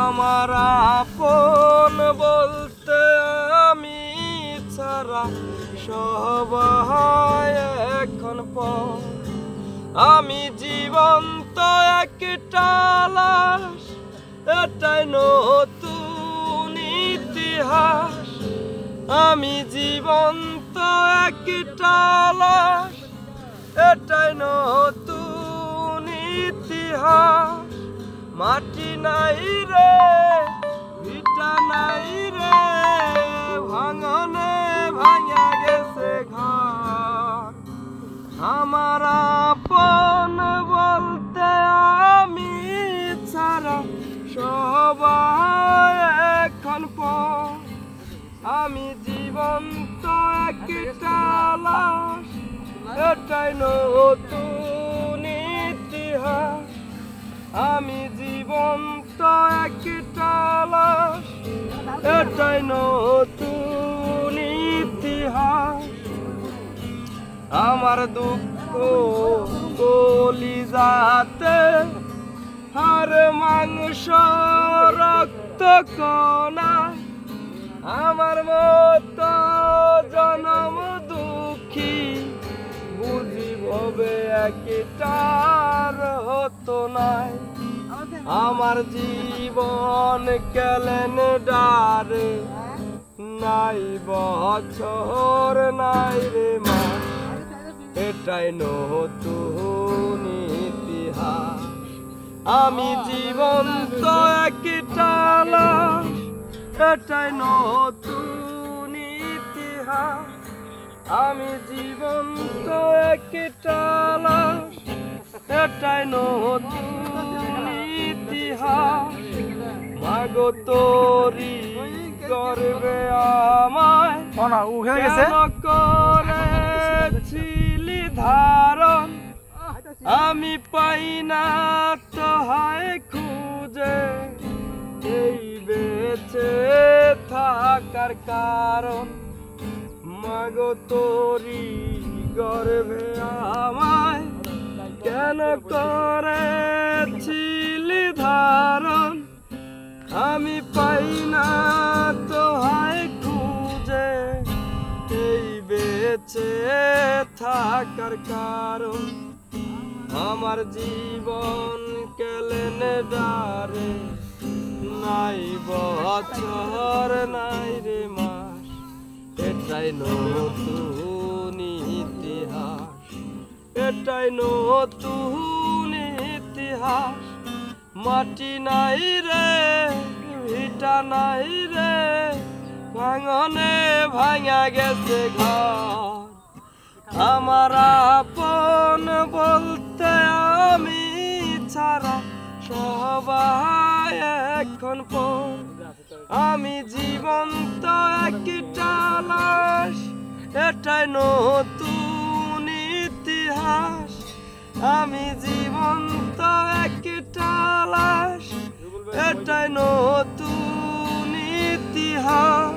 আমার আপন বলতে আমি ছাড়া সবাই এখন পর। আমি জীবন্ত একটা লাশ, এটাই নতুন ইতিহাস। আমি জীবন্ত একটা লাশ, এটাই নতুন ইতিহাস। মাটি নাই রে, ভিটা নাই রে, ভাঙনে ভাঙা গেছে ঘর। আমার আপন বলতে আমি ছাড়া সবাই এখন পর। আমি জীবন্ত একটা লাশ, এটাই নতুন ইতিহাস। আমি জীবন্ত একটা লাশ, এটাই নতুন ইতিহাস। আমার দুঃখ কলিজাতে, আর মাংস রক্ত কণায়। আমার মতো জনম দুঃখী বুঝি ভবে একটার হতো নাই। আমার জীবন কেলেন ডারে, নাই বছর নাই রে মাস, এটাই নতুন ইতিহাস। আমি জীবন্ত একটা লাশ, এটাই নতুন ইতিহাস। আমি জীবন্ত একটা লাশ, এটাই নতুন ইতিহাস। মাগো তোরি গর্বে আমায় কেন করেছিলি ধারণ। আমি পাই না তো হায় খুঁজে এই বেঁচে থাকার কারণ। মাগো তোরি গর্বে আমায় কেন করেছিলি ধারণ। আমি পাই না তো হায় খুঁজে এই বেঁচে থাকার কারণ। আমার জীবন কেলেন ডারে, নাই বছর নাই রে মাস, এটাই নতুন ইতিহাস। এটাই নতুন ইতিহাস। মাটি নাই রে, ভিটা নাই রে, ভাঙনে ভাঙা গেছে ঘর। আমার আপন বলতে আমি ছাড়া সবাই এখন পর। আমি জীবন্ত একটা লাশ, এটাই নতুন ইতিহাস। আমি জীবন্ত একটা লাশ, এটাই নতুন ইতিহাস।